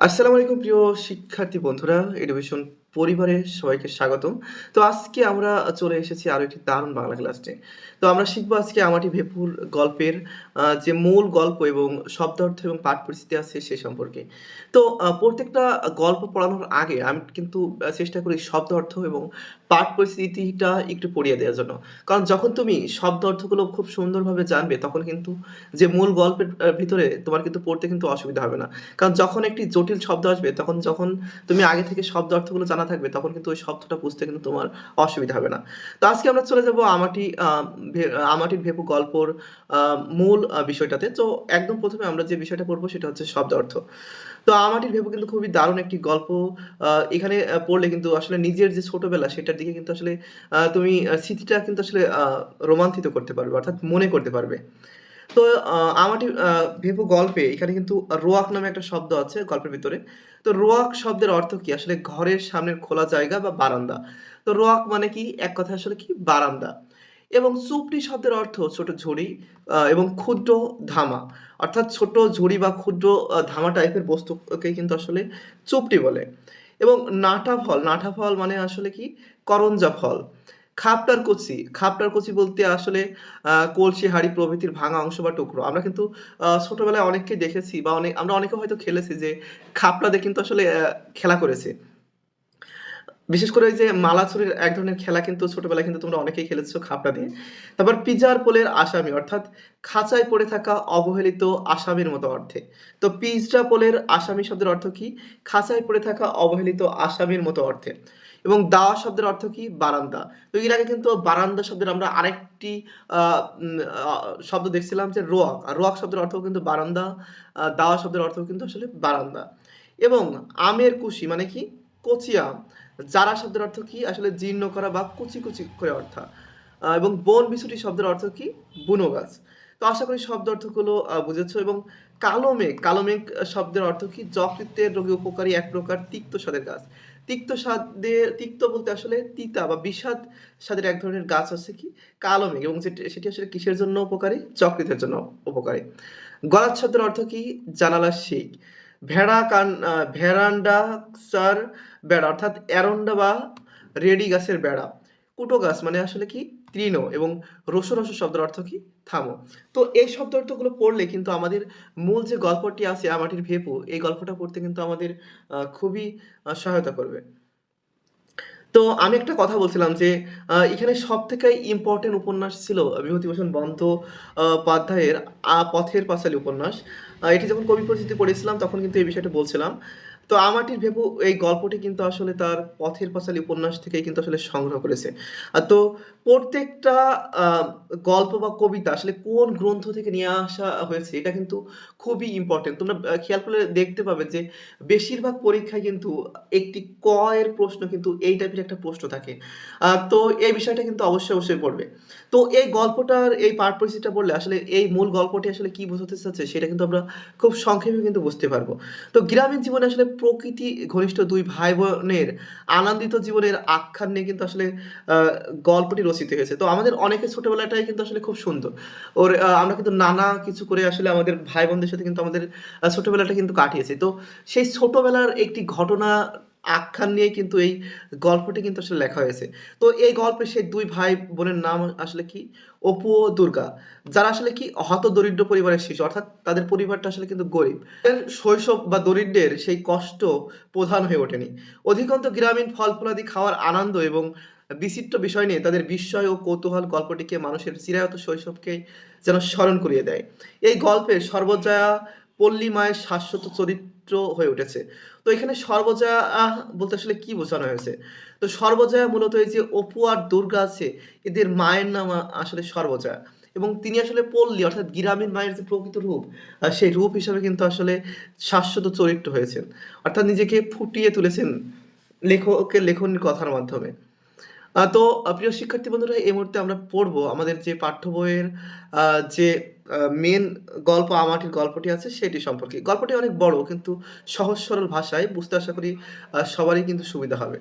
আসসালামু আলাইকুম প্রিয় শিক্ষার্থী বন্ধুরা, এডুকেশন পরিবারে সবাইকে স্বাগতম। তো আজকে আমরা চলে এসেছি আরো একটি দারুণ বাংলা ক্লাস নিয়ে। তো আমরা শিখবো আজকে আমাটি ভেঁপুর গল্পের যে মূল গল্প এবং শব্দার্থ এবং পাঠ পরিস্থিতি আছে সে সম্পর্কে। তো প্রত্যেকটা গল্প পড়ানোর আগে আমি কিন্তু চেষ্টা করি শব্দ অর্থ এবং পাঠ পরিস্থিতিটা একটু পড়িয়ে দেওয়ার জন্য। কারণ যখন তুমি শব্দ অর্থগুলো খুব সুন্দরভাবে জানবে তখন কিন্তু যে মূল গল্পের ভিতরে তোমার কিন্তু পড়তে কিন্তু অসুবিধা হবে না। কারণ যখন একটি জটিল শব্দ আসবে যখন তুমি আগে থেকে শব্দ অর্থগুলো জানা থাকবে তখন কিন্তু ওই শব্দটা বুঝতে কিন্তু তোমার অসুবিধা হবে না। তো আজকে আমরা চলে যাব আমাটির ভেপু গল্পর আ মূল বিষয়টাতে। তো একদম ১ম এ আমরা যে বিষয়টা পড়ব সেটা হচ্ছে শব্দ অর্থ। তো আমাটির ভেপু কিন্তু খুবই দারুণ একটি গল্প। এখানে পড়লে কিন্তু আসলে নিজের যে ছোটবেলা সেটার দিকে কিন্তু আসলে তুমি স্মৃতিটা কিন্তু আসলে রোমান্থিত করতে পারবে অর্থাৎ মনে করতে পারবে। তো আমাটি ভেপু গল্পে এখানে কিন্তু রোয়াক নামে একটা শব্দ আছে গল্পের ভিতরে। তো রোয়াক শব্দের অর্থ কি? আসলে ঘরের সামনের খোলা জায়গা বা বারান্দা। তো রোয়াক মানে কি? এক কথায় আসলে কি? বারান্দা। এবং চুপড়ি শব্দের অর্থ ছোট ঝুড়ি এবং ক্ষুদ্র ধামা। অর্থাৎ ছোট ঝুড়ি বা ক্ষুদ্র ধামা টাইপের বস্তুকে কিন্তু আসলে চুপড়ি বলে। এবং নাঠা ফল মানে আসলে কি? করঞ্জা ফল। খাপটার কচি বলতে আসলে কলসি, হাঁড়ি প্রভৃতির ভাঙা অংশ বা টুকরো। আমরা কিন্তু ছোটবেলায় অনেককে দেখেছি বা আমরা অনেকে হয়তো খেলেছি যে খাপড়া দিয়ে কিন্তু আসলে খেলা করেছি। বিশেষ করে ওই যে মালাছুরির এক ধরনের খেলা কিন্তু ছোটবেলায় কিন্তু তোমরা অনেকেই খেলেছো খাপড়া দিয়ে। তারপর পিঁজার পোলের আসামি অর্থাৎ খাঁচায় পড়ে থাকা অবহেলিত আসামির মতো অর্থে। তো পিঁজরা পোলের আসামি শব্দের অর্থ কি? খাঁচায় পড়ে থাকা অবহেলিত আসামির মতো অর্থে। এবং দাওয়া শব্দের অর্থ কি? বারান্দা। তো এর আগে কিন্তু বারান্দা শব্দের আমরা আরেকটি আ উম আ শব্দ দেখছিলাম যে রোয়াক। আর রোয়াক শব্দের অর্থও কিন্তু বারান্দা, দাওয়া শব্দের অর্থও কিন্তু আসলে বারান্দা। এবং আমের কুশি মানে কি? কচি আম। জারা শব্দের অর্থ কি? আসলে জীর্ণ করা বা কুচি করে অর্থা। এবং বন বিছুটি শব্দের অর্থ কি? বুনো গাছ। তো আশা করি শব্দ অর্থগুলো বুঝেছ এবং কালো মেঘ শব্দের অর্থ কি? যকৃতের রোগে উপকারী এক প্রকার তিক্ত স্বাদের গাছ। তিক্ত বলতে আসলে তিতা বা বিষাদ স্বাদের এক ধরনের গাছ হচ্ছে কি? কালো মেঘ এবং সেটি আসলে কিসের জন্য উপকারী? যকৃতের জন্য উপকারী। গলাদ শব্দের অর্থ কি? জানালার শিক। ভেরান্ডাকসার বেড়া অর্থাৎ অ্যারন্ডা বা রেডি গাছের বেড়া। কুটো গাছ মানে আসলে কি? তৃণ এবং রসু শব্দের অর্থ কি? থামো। তো এই শব্দ অর্থগুলো পড়লে কিন্তু আমাদের মূল যে গল্পটি আছে আমাটির ভেপু, এই গল্পটা পড়তে কিন্তু আমাদের খুবই সহায়তা করবে। তো আমি একটা কথা বলছিলাম যে এখানে সবথেকে ইম্পোর্টেন্ট উপন্যাস ছিল বিভূতিভূষণ বন্দ্যোপাধ্যায়ের 'পথের পাঁচালী' উপন্যাস। এটি যখন কবি পরিচিতি পড়েছিলাম তখন কিন্তু এই বিষয়টা বলছিলাম। তো আমাটির ভেপু এই গল্পটি কিন্তু আসলে তার 'পথের পাঁচালী' উপন্যাস থেকেই কিন্তু আসলে সংগ্রহ করেছে। তো প্রত্যেকটা আ গল্প বা কবিতা আসলে কোন গ্রন্থ থেকে নিয়ে আসা হয়েছে এটা কিন্তু খুবই ইম্পোর্টেন্ট। তোমরা খেয়াল করলে দেখতে পাবে যে বেশিরভাগ পরীক্ষায় কিন্তু একটি ক এর প্রশ্ন কিন্তু এই টাইপের একটা প্রশ্ন থাকে। তো এই বিষয়টা কিন্তু অবশ্যই পড়বে। তো এই গল্পটার এই পাঠ পরিস্থিতিটা পড়লে আসলে এই মূল গল্পটি আসলে কি বোঝাতে চাচ্ছে সেটা কিন্তু আমরা খুব সংক্ষেপে কিন্তু বুঝতে পারবো। তো গ্রামীণ জীবনে আসলে প্রকৃতি ঘনিষ্ঠ ২ ভাই-বোনের আনন্দিত জীবনের আখ্যান নিয়ে কিন্তু আসলে আ গল্পটি রচিত হয়েছে। তো আমাদের অনেকের ছোটবেলাটাই কিন্তু আসলে খুব সুন্দর। আমরা কিন্তু নানা কিছু করে আসলে আমাদের ভাই-বোনদের সাথে কিন্তু আমাদের ছোটবেলাটা কিন্তু কাটিয়েছি। তো সেই ছোটবেলার একটি ঘটনা আখ্যান নিয়েই কিন্তু এই গল্পটি কিন্তু আসলে লেখা হয়েছে। তো এই গল্পে সেই ২ ভাই-বোনের নাম আসলে কি? অপু ও দুর্গা। যারা আসলে কি হতদরিদ্র পরিবারের শিশু। অর্থাৎ তাদের পরিবারটা আসলে কিন্তু গরিব। এর শৈশব বা দরিদ্রের সেই কষ্ট প্রধান হয়ে ওঠেনি। অধিকন্তু গ্রামীণ ফল-ফলাদি খাওয়ার আনন্দ এবং বিচিত্র বিষয় নিয়ে তাদের বিস্ময় ও কৌতূহল গল্পটিকে মানুষের চিরায়ত শৈশবকে যেন স্মরণ করিয়ে দেয়। এই গল্পে সর্বজয়া পল্লী মায়ের শাশ্বত চরিত্র হয়ে উঠেছে। তো এখানে সর্বজয়া বলতে আসলে কি বোঝানো হয়েছে? তো সর্বজয়া মূলত এই যে অপু আর দুর্গা আছে, এদের মায়ের নাম আসলে সর্বজয়া এবং তিনি আসলে পল্লী অর্থাৎ গ্রামীণ মায়ের যে প্রকৃত রূপ, সেই রূপ হিসাবে কিন্তু আসলে শাশ্বত চরিত্র হয়েছেন। অর্থাৎ নিজেকে ফুটিয়ে তুলেছেন লেখকের লেখনীর কথার মাধ্যমে। তো প্রিয় শিক্ষার্থী বন্ধুরা এই মুহূর্তে আমরা পড়বো আমাদের যে পাঠ্য বইয়ের আ যে মেইন গল্প আমাটির গল্পটি আছে সেটি সম্পর্কে। গল্পটি অনেক বড় কিন্তু সহজ সরল ভাষায় বুঝতে আশা করি সবারই কিন্তু সুবিধা হবে।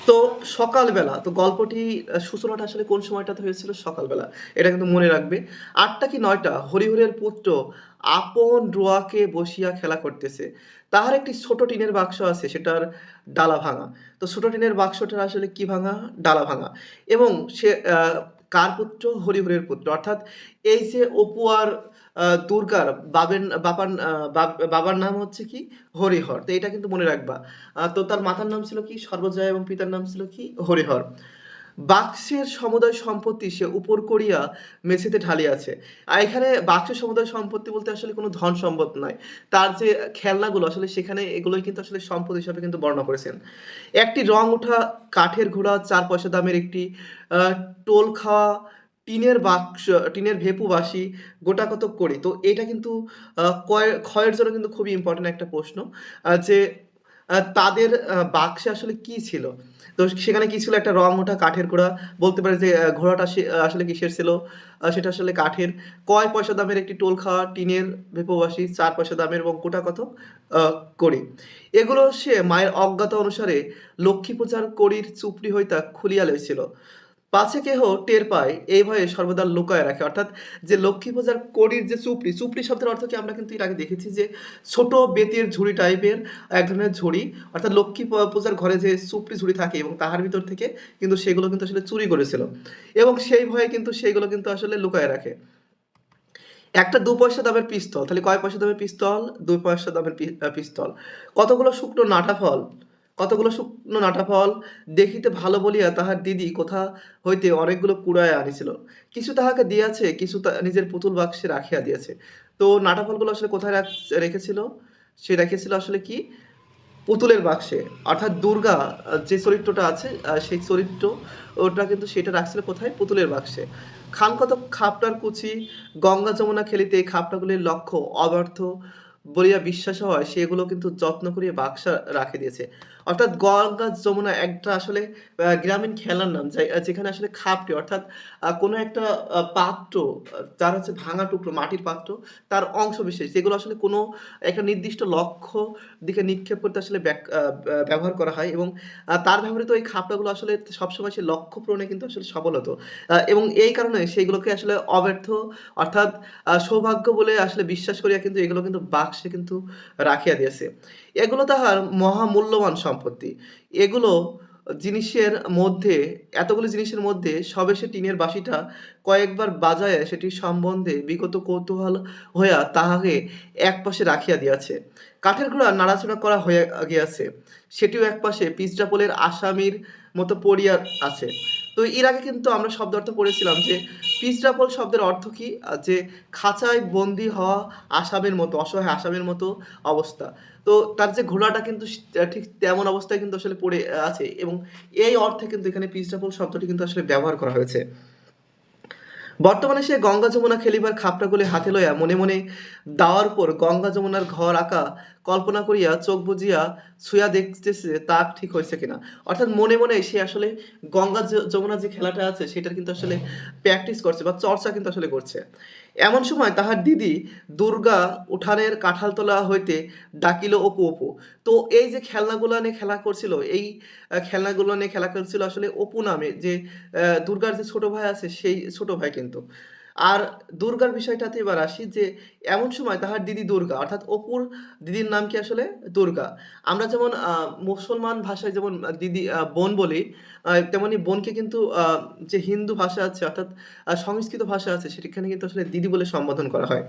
তো সকালবেলা তো গল্পটি সূচনাটা আসলে কোন সময়টাতে হয়েছিল? সকালবেলা। এটা কিন্তু মনে রাখবে। ৮টা কি ৯টা হরিহরের পুত্র আপন রোয়াকে বসিয়া খেলা করতেছে। তাহার একটি ছোট টিনের বাক্স আছে সেটার ডালা ভাঙা। তো ছোট টিনের বাক্সটার আসলে কি ভাঙা? ডালা ভাঙা। এবং সে কার পুত্র? হরিহরের পুত্র। অর্থাৎ এই যে অপু আর দুর্গার বাবার নাম হচ্ছে কি? হরিহর। তো এটা কিন্তু মনে রাখবা। তো তার মাতার নাম ছিল কি? সর্বজয়া এবং পিতার নাম ছিল কি? হরিহর। বাক্সের সমুদয় সম্পত্তি সে উপর করিয়া মেঝেতে ঢালিয়াছে। এখানে বাক্সের সমুদয় সম্পত্তি বলতে আসলে কোনো ধন সম্পদ নয়। তার যে খেলনাগুলো আসলে সেখানে এগুলোই কিন্তু আসলে সম্পদ হিসাবে কিন্তু বর্ণনা করেছেন। একটি রং ওঠা কাঠের ঘোড়া ৪ পয়সা দামের একটি আ টোল খাওয়া টিনের ভেপু বাঁশি গোটাকতক কড়ি। তো এটা কিন্তু ক্ষয়ের জন্য কিন্তু খুবই ইম্পোর্টেন্ট একটা প্রশ্ন। যে তাদের বাক্সে আসলে কি ছিল? তো সেখানে কি ছিল? একটা রং ওঠা কাঠের ঘোড়া। বলতে পারে যে ঘোড়াটা আসলে কিসের ছিল? সেটা আসলে কাঠের। কয় পয়সা দামের একটি টোল খাওয়া টিনের ভেপোবাসী ৪ পয়সা দামের এবং গোটাকতক আ কড়ি। এগুলো সে মায়ের অজ্ঞাত অনুসারে লক্ষ্মী পূজার কড়ির চুপড়ি হইতে খুলিয়া লইছিল। পাছে কেহ টের পায় এই ভয়ে সর্বদা লুকায় রাখে। অর্থাৎ যে লক্ষ্মী পূজার কড়ির যে চুপড়ি, চুপড়ি শব্দের অর্থ কি? আমরা কিন্তু এর আগে দেখেছি যে ছোট বেতের ঝুড়ি টাইপের এক ধরনের ঝুড়ি। অর্থাৎ লক্ষ্মী পূজার ঘরে যে চুপড়ি ঝুড়ি থাকে এবং তাহার ভিতর থেকে কিন্তু সেগুলো কিন্তু আসলে চুরি করেছিল। এবং সেই ভয়ে কিন্তু সেইগুলো কিন্তু আসলে লুকায় রাখে। একটা ২ পয়সা দামের পিস্তল। তাহলে কয় পয়সা দামের পিস্তল? ২ পয়সা দামের পিস্তল। কতগুলো শুকনো নাটা ফল, কতগুলো শুকনো নাটা ফল দেখিতে ভালো বলিয়া তাহার দিদি কোথা হইতে অনেকগুলো কুড়াইয়া আনিছিল। কিছু তাহাকে দিয়াছে, কিছু নিজের পুতুল বাক্সে রাখিয়া দিয়াছে। তো নাটা ফলগুলো আসলে কোথায় রেখেছিল? সে রেখেছিল আসলে কি? পুতুলের বাক্সে। অর্থাৎ দুর্গা যে চরিত্রটা আছে সেই চরিত্র ওটা কিন্তু সেটা রাখছিল কোথায়? পুতুলের বাক্সে। খান কতক খাপটার কুচি, গঙ্গা যমুনা খেলিতে এই খাপটাগুলির লক্ষ্য অব্যর্থ বলিয়া বিশ্বাস হওয়ায় সেগুলো কিন্তু যত্ন করিয়া বাক্সে রাখে দিয়েছে। অর্থাৎ গঙ্গা যমুনা একটা আসলে গ্রামীণ খেলার নাম যেখানে আসলে খাপটি অর্থাৎ কোনো একটা পাত্র যার হচ্ছে ভাঙা টুকরো মাটির পাত্র তার অংশবিশেষ যেগুলো আসলে কোনো একটা নির্দিষ্ট লক্ষ্য দিকে নিক্ষেপ করতে আসলে ব্যাক আ ব্যা ব্যবহার করা হয় এবং তার ব্যবহৃত এই খাপড়াগুলো আসলে সবসময় সে লক্ষ্য পূরণে কিন্তু আসলে সফল হতো। এবং এই কারণে সেইগুলোকে আসলে অব্যর্থ অর্থাৎ সৌভাগ্য বলে আসলে বিশ্বাস করিয়া কিন্তু এগুলো কিন্তু বাক্সে কিন্তু রাখিয়া দিয়েছে। এগুলো তাহার মহামূল্যবান সম্পত্তি। এগুলো জিনিসের মধ্যে এতগুলো জিনিসের মধ্যে সবে সে টিনের বাঁশিটা কয়েকবার বাজাইয়া সেটির সম্বন্ধে বিগত কৌতূহল হইয়া তাহাকে একপাশে রাখিয়া দিয়াছে। কাঠের ঘোড়া নাড়াচাড়া করা হইয়া গিয়াছে। সেটিও একপাশে পিঁজরাপোলের আসামির মতো পড়িয়া আছে। তো এর আগে কিন্তু আমরা শব্দ অর্থ পড়েছিলাম যে পিঁজরাপোল শব্দের অর্থ কি? যে খাঁচায় বন্দী হওয়া আসামির মতো, অসহায় আসামির মতো অবস্থা। তো তার যে ঘোড়াটা কিন্তু ঠিক তেমন অবস্থায় কিন্তু আসলে পড়ে আছে এবং এই অর্থে কিন্তু এখানে পিঁজরাপোল শব্দটি কিন্তু আসলে ব্যবহার করা হয়েছে। বর্তমানে সে গঙ্গা যমুনা খেলিবার খাপড়াগুলি হাতে লইয়া মনে মনে দাওয়ার উপর গঙ্গা যমুনার ঘর আঁকা কল্পনা করিয়া চোখ বুজিয়া ছুঁয়া দেখতেছে তা ঠিক হয়েছে কিনা। অর্থাৎ মনে মনে সে আসলে গঙ্গা যমুনা যে খেলাটা আছে সেটার কিন্তু আসলে প্র্যাকটিস করছে বা চর্চা কিন্তু আসলে করছে। এমন সময় তাহার দিদি দুর্গা উঠানের কাঁঠালতলা হইতে ডাকিল, অপু অপু। তো এই যে খেলনাগুলা নিয়ে খেলা করছিল এই খেলনাগুলো নিয়ে খেলা করছিল আসলে অপু নামে যে দুর্গার যে ছোট ভাই আছে সেই ছোট ভাই কিন্তু। আর দুর্গার বিষয়টাতে এবার আসি যে এমন সময় তাহার দিদি দুর্গা অর্থাৎ অপুর দিদির নাম কি আসলে? দুর্গা। আমরা যেমন মুসলমান ভাষায় যেমন দিদি বোন বলি তেমনি বোনকে কিন্তু যে হিন্দু ভাষা আছে অর্থাৎ সংস্কৃত ভাষা আছে সেখানে কিন্তু আসলে দিদি বলে সম্বোধন করা হয়।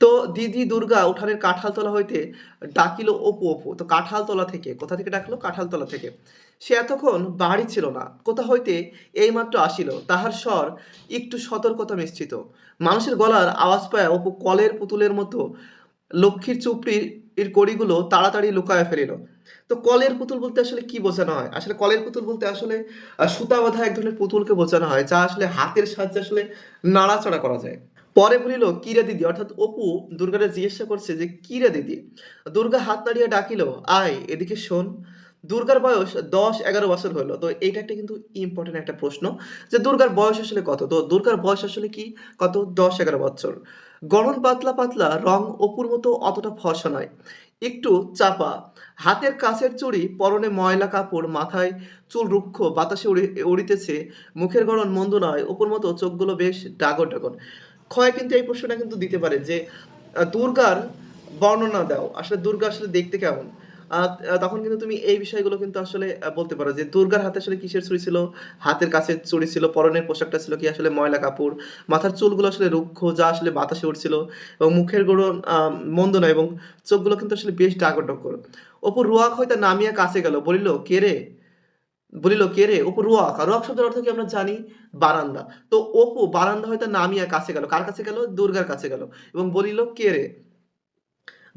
তো দিদি দুর্গা উঠানের কাঁঠালতলা হইতে ডাকিল, অপু অপু। তো কাঁঠালতলা থেকে, কোথা থেকে ডাকলো? কাঁঠালতলা থেকে। সে এতক্ষণ বাড়ি ছিল না। কোথা হইতে এইমাত্র আসিল। তাহার স্বর একটু সতর্কতা মিশ্রিত। মানুষের গলার আওয়াজ পাইয়া অপু কলের পুতুলের মতো লক্ষ্মীর চুপড়ির কড়িগুলো তাড়াতাড়ি লুকাইয়া ফেলিল। তো কলের পুতুল বলতে আসলে কি বোঝানো হয়? আসলে কলের পুতুল বলতে আসলে সুতা বাঁধা এক ধরনের পুতুলকে বোঝানো হয়, যা আসলে হাতের সাহায্যে আসলে নাড়াচাড়া করা যায়। পরে বলিল, "কি রে দিদি?" অর্থাৎ অপু দুর্গারে জিজ্ঞাসা করছে যে, "কি রে দিদি?" দুর্গা হাত নাড়িয়া ডাকিল, "আয়, এদিকে শোন।" দুর্গার বয়স ১০-১১ বছর হইল। তো এইটা একটা কিন্তু ইম্পোর্টেন্ট একটা প্রশ্ন যে দুর্গার বয়স আসলে কত? তো দুর্গার বয়স আসলে কি কত? ১০-১১ বৎসর। গড়ন পাতলা পাতলা, রং অপুর মতো অতটা ফর্সা নয়, একটু চাপা, হাতের কাছের চুড়ি, পরনে ময়লা কাপড়, মাথায় চুল রুক্ষ, বাতাসে উড়িতেছে, মুখের গড়ন মন্দ নয়, অপুর মতো চোখগুলো বেশ ডাগর ডাগর। ক্ষয় কিন্তু এই প্রশ্নটা কিন্তু দিতে পারে যে দুর্গার বর্ণনা দাও। আসলে দুর্গা আসলে দেখতে কেমন? আ তখন কিন্তু তুমি এই বিষয়গুলো কিন্তু আসলে বলতে পারো যে দুর্গার হাতে আসলে কিসের চুড়ি ছিল? হাতের কাছের চুড়ি ছিল, পরনের পোশাকটা ছিল কি আসলে ময়লা কাপড়, মাথার চুলগুলো আসলে রুক্ষ যা আসলে বাতাসে উড়ছিল এবং মুখের গড়ন মন্দ নয় এবং চোখগুলো কিন্তু আসলে বেশ ডাগর-ডক্কর। অপু রুয়াক হইতে নামিয়া কাছে গেল, বলিল, কে রে? বলিল, কে রে? অপু রুয়াক। আর রুয়াক শব্দের অর্থ কি আমরা জানি? বারান্দা। তো অপু বারান্দা হইতে নামিয়া কাছে গেল। কার কাছে গেল? দুর্গার কাছে গেল এবং বলিল, কে রে?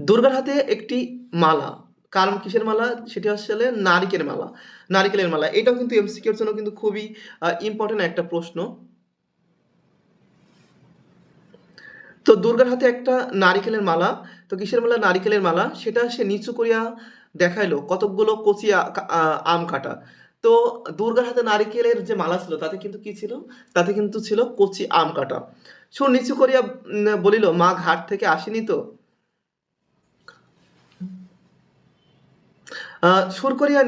দুর্গার হাতে একটি মালা। কারণ কিসের মালা? সেটি আসলে নারিকেলের মালা। নারিকেলের মালা। এটাও কিন্তু এমসিকিউ এর জন্য কিন্তু খুবই ইম্পোর্টেন্ট একটা প্রশ্ন। তো দুর্গার হাতে একটা নারিকেলের মালা। তো কিসের মালা? নারিকেলের মালা। সেটা সে নিচু করিয়া দেখাইলো কতকগুলো কচি আম কাটা। তো দুর্গার হাতে নারিকেলের যে মালা ছিল তাতে কিন্তু কি ছিল? তাতে কিন্তু ছিল কচি আম কাটা। সুর নিচু করিয়া বলিল, মা ঘাট থেকে আসেনি তো? সুর করিয়া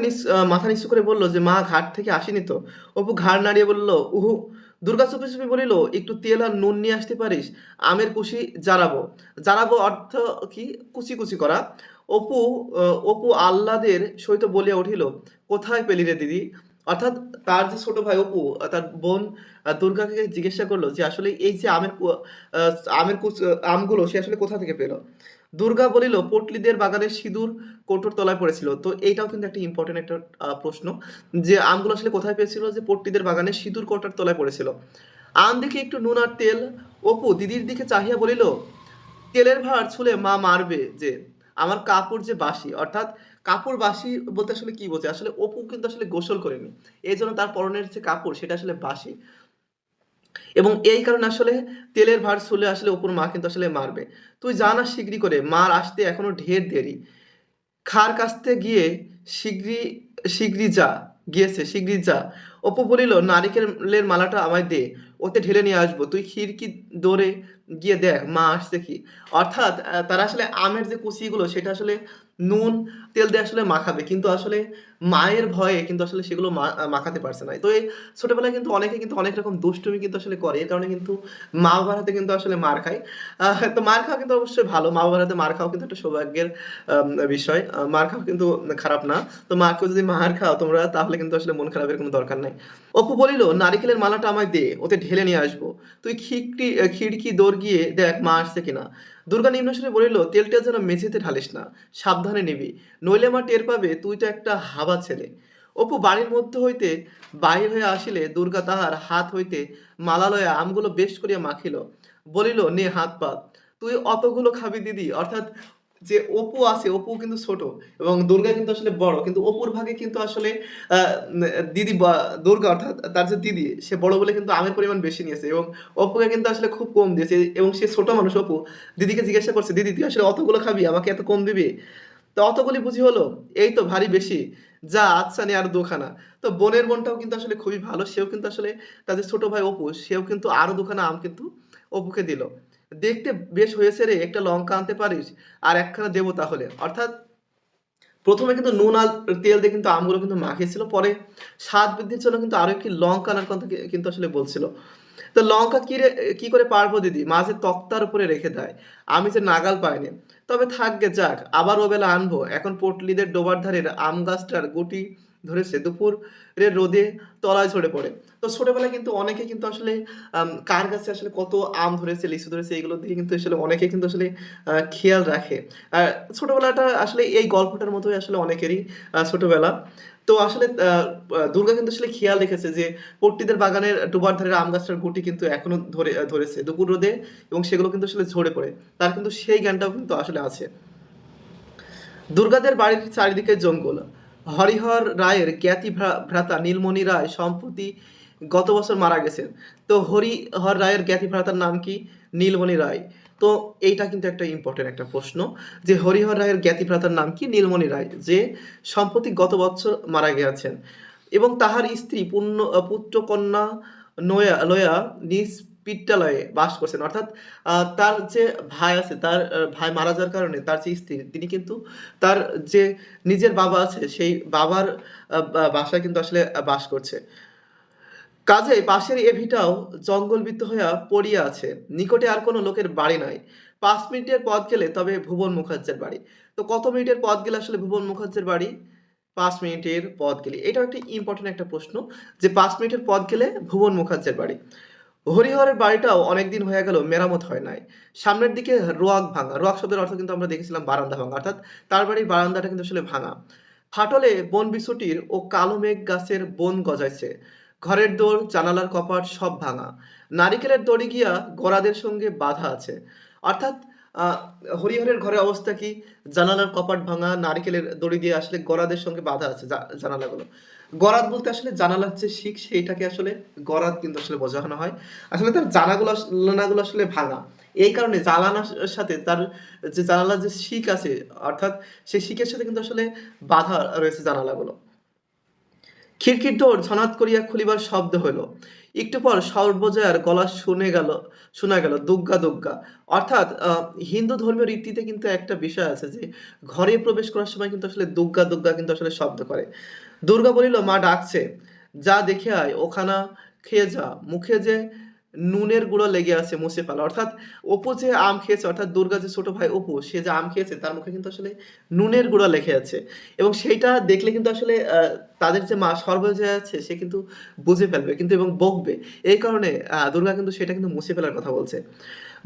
মাথা নিচু করে বলল যে, "মা ঘাট থেকে আসেনি তো?" অপু ঘাড় নাড়িয়ে বলল, "উহু।" দুর্গা চুপি, চুপি বলিল, "একটু তেল আর নুন নিয়ে আসতে পারিস? আমের কুশি জারাবো।" জারাবো অর্থ কি? কুচি, কুচি করা। অপু অপু আহ্লাদের সহিত বলিয়া উঠিল, "কোথায় পেলি রে দিদি?" অর্থাৎ তার যে ছোট ভাই অপু, তার বোন দুর্গাকে জিজ্ঞাসা করল যে, আসলে এই যে আ আমের আমগুলো সে আসলে কোথা থেকে পেল? দুর্গা বলিল, "পটলিদের বাগানের সিঁদুর কৌটোর তলায় পড়েছিল।" তো এইটাও কিন্তু একটা ইম্পোর্টেন্ট একটা প্রশ্ন। যে আমগুলো আসলে কোথায় পেয়েছিল? যে পট্টিদের বাগানে সিঁদুর কৌটার তলায় পড়েছিল। আম দেখে একটু নুন আর তেল। অপু দিদির দিকে চাহিয়া বলিল, "তেলের ভাঁড় ছুঁলে মা মারবে যে। আমার কাপড় যে বাসি।" অর্থাৎ কাপড় বাসি বলতে আসলে কি বোঝায়? আসলে অপু কিন্তু আসলে গোসল করেনি। এজন্য তার পরনের যে কাপড় সেটা আসলে বাসি। এবং এই কারণে আসলে তেলের ভার ছুঁলে আসলে অপুর মা কিন্তু আসলে মারবে। "তুই যা না শিগগিরি করে, মার আসতে এখনো ঢের দেরি।" খাঁর কাস্তে গিয়ে শিগগিরি শিগগিরি যা, গিয়েছে শিগগিরি যা। অপু বলিল, "নারিকেলের মালাটা আমায় দে, ওতে ঢেলে নিয়ে আসবো। তুই খিড়কি দোরে গিয়ে দেখ মা আসছে কি।" অর্থাৎ তারা আসলে আমের যে কুচিগুলো সেটা আসলে নুন, তেল দিয়ে আসলে মাখাবে। কিন্তু আসলে মায়ের ভয়ে কিন্তু আসলে সেগুলো মাখাতে পারছে না। তো এই ছোটবেলায় কিন্তু অনেকে কিন্তু অনেক রকম দুষ্টুমি কিন্তু আসলে করে। এর কারণে কিন্তু মা-বাবার হাতে কিন্তু আসলে মার খায়। তো মার খাওয়া কিন্তু অবশ্যই ভালো। মা-বাবার হাতে মার খাওয়া কিন্তু একটা সৌভাগ্যের বিষয়। মার খাওয়া কিন্তু খারাপ না। তো মাকেও যদি মার খাও তোমরা তাহলে কিন্তু আসলে মন খারাপের কোনো দরকার নাই। অপু বলিল, "নারিকেলের মালাটা আমায় দে, ওতে ঢেলে নিয়ে আসবো। তুই খিড়কি দোর গিয়ে দেখ মা আসছে কিনা।" দুর্গা নিম্নস্বরে বলিল, "তেল-টেল যেন মেঝেতে ঢালিস না। সাবধানে নিবি। নইলে মা টের পাবে তুই তো একটা হাবা ছেলে।" অপু বাড়ির মধ্য হইতে বাহির হইয়া আসিলে দুর্গা তাহার হাত হইতে মালা লইয়া আমগুলো বেশ করিয়া মাখিল। বলিল, "নে হাত পাত। তুই অতগুলো খাবি দিদি?" অর্থাৎ যে অপু আছে, অপু কিন্তু ছোট এবং দুর্গা কিন্তু আসলে বড়। কিন্তু অপুর ভাগে কিন্তু আসলে আ নে দিদি বা দুর্গা অর্থাৎ তার যে দিদি, সে বড় বলে কিন্তু আমের পরিমাণ বেশি নিয়েছে এবং অপুকে কিন্তু আসলে খুব কম দিয়েছে এবং সে ছোট মানুষ অপু। দিদিকে জিজ্ঞাসা করছে, "দিদি তুই আসলে অতগুলো খাবি? আমাকে এত কম দিবি?" তো অতগুলি বুঝি হলো? এই তো ভারী বেশি। যা আচ্ছা নে আরো ২ খানা। তো বোনের বোনটাও কিন্তু আসলে খুবই ভালো। সেও কিন্তু আসলে তার যে ছোট ভাই অপু, সেও কিন্তু আরো ২ খানা আম কিন্তু অপুকে দিল। "দেখতে বেশ হয়েছে রে, একটা লঙ্কা আনতে পারিস? আর ১ খানা দেবো তাহলে।" অর্থাৎ ১ম এ কিন্তু নুন আর তেল দিয়ে কিন্তু আমগুলো কিন্তু মাখিয়েছিল। পরে স্বাদ বৃদ্ধির জন্য কিন্তু আরো একটি লঙ্কা আনার কথা কিন্তু আসলে বলছিল। তো লঙ্কা কি করে পারবো দিদি? মা যে তক্তার উপরে রেখে দেয়। আমি যে নাগাল পাইনে। তবে থাকগে যাক, আবার ওবেলা আনবো। এখন পটলিদের ডোবার ধারের আম গাছটার গুটি ধরেছে। দুপুরের রোদে তলায় ঝরে পড়ে। তো ছোটবেলায় কিন্তু অনেকে কিন্তু আসলে কার গাছে আসলে কত আম ধরেছে, লিচু ধরেছে এগুলো দিয়ে কিন্তু আসলে অনেকে কিন্তু আসলে খেয়াল রাখে। আর ছোটবেলাটা আসলে এই গল্পটার মতোই আসলে অনেকেরই ছোটবেলা। তো আসলে দুর্গা কিন্তু আসলে খেয়াল রেখেছে যে পট্টিদের বাগানের ডোবার ধারের আম গাছটার গুটি কিন্তু এখনো ধরেছে দুপুর রোদে এবং সেগুলো কিন্তু আসলে ঝরে পড়ে। তার কিন্তু সেই জ্ঞানটাও কিন্তু আসলে আছে। দুর্গাদের বাড়ির চারিদিকে জঙ্গল। হরিহর রায়ের জ্ঞাতি ভ্রাতা নীলমণি রায় সম্প্রতি গত বছর মারা গেছেন। তো হরিহর রায়ের জ্ঞাতি ভ্রাতার নাম কি? নীলমণি রায়। তো এইটা কিন্তু একটা ইম্পোর্টেন্ট একটা প্রশ্ন যে হরিহর রায়ের জ্ঞাতি ভ্রাতার নাম কি? নীলমণি রায় যে সম্প্রতি গত বৎসর মারা গিয়াছেন এবং তাহার স্ত্রী পুত্র কন্যা লইয়া নিজ পিত্রালয়ে বাস করছেন। অর্থাৎ তার যে ভাই আছে, তার ভাই মারা যাওয়ার কারণে তার যে স্ত্রী, তিনি কিন্তু তার যে নিজের বাবা আছে, সেই বাবার বাসায় কিন্তু আসলে বাস করছে। কাজেই পাশের এ ভিটাও জঙ্গলবৃত্ত হইয়া পড়িয়া আছে। নিকটে আর কোন লোকের বাড়ি নাই। ৫ মিনিটের পথ গেলে তবে ভুবন মুখার্জের বাড়ি। তো কত মিনিটের পথ গেলে আসলে ভুবন মুখার্জের বাড়ি? ৫ মিনিটের পথ গেলে। এটাও একটা ইম্পোর্টেন্ট একটা প্রশ্ন যে ৫ মিনিটের পথ গেলে ভুবন মুখার্জের বাড়ি। হরিহরের বাড়িটাও অনেকদিন হয়ে গেল মেরামত হয় নাই। সামনের দিকে রোয়াক ভাঙা। রোয়াক শব্দের অর্থ কিন্তু আমরা দেখেছিলাম বারান্দা ভাঙা। অর্থাৎ তার বাড়ির বারান্দাটা কিন্তু আসলে ভাঙা। ফাটলে বনবিছুটির ও কালো মেঘ গাছের বন গজাইছে। ঘরের দোর, জানালার কপাট সব ভাঙা। নারিকেলের দড়ি গিয়া গরাদের সঙ্গে বাঁধা আছে। অর্থাৎ আ হরিহরের ঘরের অবস্থা কি? জানালার কপাট ভাঙা, নারিকেলের দড়ি দিয়ে আসলে গরাদের সঙ্গে বাঁধা আছে জানালাগুলো। গরাদ বলতে আসলে জানালার যে শিক সেইটাকে আসলে গরাদ কিন্তু আসলে বোঝানো হয়। আসলে তার জানালাগুলো আসলে ভাঙা। এই কারণে জানালার সাথে তার যে জানালার যে শিক আছে, অর্থাৎ সেই শিকের সাথে কিন্তু আসলে বাঁধা রয়েছে জানালাগুলো। খিড়কির দোর ঝনাত করিয়া খুলিবার শব্দ হইল। একটু পর সর্বজয়ার গলা শোনা গেল দুগ্গা দুগ্গা। অর্থাৎ হিন্দু ধর্মীয় রীতিতে কিন্তু একটা বিষয় আছে যে ঘরে প্রবেশ করার সময় কিন্তু আসলে দুগ্গা দুগ্গা কিন্তু আসলে শব্দ করে। দুর্গা বলিল, মা ডাকছে, যা দেখে আয়, ওখানা খেয়ে যা, মুখে যে নুনের গুঁড়ো লেগে আছে মুছে ফেলা। অর্থাৎ অপু যে আম খেয়েছে, অর্থাৎ দুর্গা যে ছোট ভাই অপু, সে যে আম খেয়েছে তার মুখে কিন্তু আসলে নুনের গুঁড়া লেগে আছে। এবং সেইটা দেখলে কিন্তু আসলে তাদের যে মা সর্বজয়া আছে সে কিন্তু বুঝে ফেলবে কিন্তু এবং বকবে। এই কারণে দুর্গা কিন্তু সেটা কিন্তু মুছে ফেলার কথা বলছে।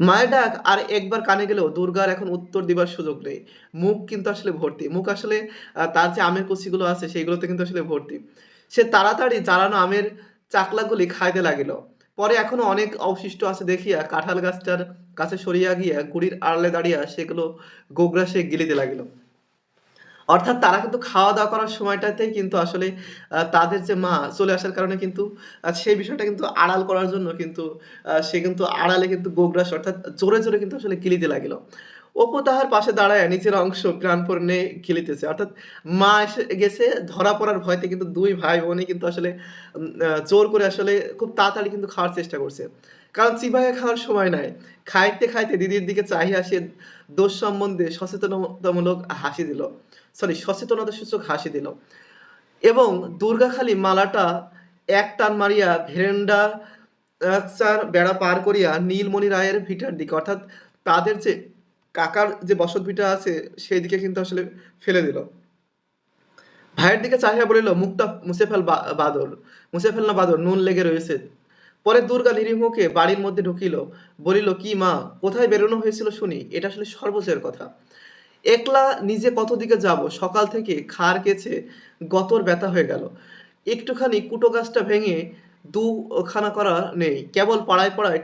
মায়ের ডাক আর একবার কানে গেলেও দুর্গার এখন উত্তর দিবার সুযোগ নেই। মুখ কিন্তু আসলে ভর্তি। মুখ আসলে তার যে আমের কচিগুলো আছে সেইগুলোতে কিন্তু আসলে ভর্তি। সে তাড়াতাড়ি জ্বালানো আমের চাকলাগুলি খাইতে লাগিল। পরে এখনো অনেক অবশিষ্ট আছে দেখিয়া কাঁঠাল গাছটার কাছে সরিয়া গিয়া গুড়ির আড়ালে দাঁড়িয়া সেগুলো গোগরা সে গিলিতে লাগিল। অর্থাৎ তারা কিন্তু খাওয়া-দাওয়া করার সময়টাতেই কিন্তু আসলে তাদের যে মা চলে আসার কারণে কিন্তু সেই বিষয়টা কিন্তু আড়াল করার জন্য কিন্তু সে কিন্তু আড়ালে কিন্তু গোগ্রাস অর্থাৎ জোরে, জোরে কিন্তু আসলে গিলিতে লাগিল। অপু তাহার পাশে দাঁড়াইয়া নিচের অংশ প্রাণপণে গিলিতেছে। অর্থাৎ মা এসে গেছে ধরা পড়ার ভয়তে কিন্তু ২ ভাই-বোনই কিন্তু আসলে জোর করে আসলে খুব তাড়াতাড়ি কিন্তু খাওয়ার চেষ্টা করছে। কারণ চিবাইয়া খাওয়ার সময় নাই। খাইতে, খাইতে দিদির দিকে চাহিয়া সে দোষ সম্বন্ধে সচেতনতামূলক হাসি দিল। সচেতনতাসূচক হাসি দিল। এবং দুর্গাখালি মালাটা এক টান মারিয়া ভেরেন্ডা চার বেড়া পার করিয়া নীলমণি রায়ের ভিটার দিকে, অর্থাৎ তাদের যে কাকার যে বসত ভিটা আছে সেই দিকে কিন্তু আসলে ফেলে দিল। ভাইয়ের দিকে চাহিয়া বলিল, মুখটা মুছে ফেল বাদর, মুছে ফেল না বাদর, নুন লেগে রয়েছে। পরে দুর্গা নিরীহকে বাড়ির মধ্যে ঢুকিল, বলিল, কি মা, কোথায় বেরোনো হয়েছিল শুনি? এটা আসলে সর্বজয়ের কথা। একলা নিজে কত দিকে যাব, সকাল থেকে খাড় কেছে গতর ব্যথা হয়ে গেল। একটুখানি কুটো গাছটা ভেঙে দুখানা করা নেই, কেবল পাড়ায় পাড়ায়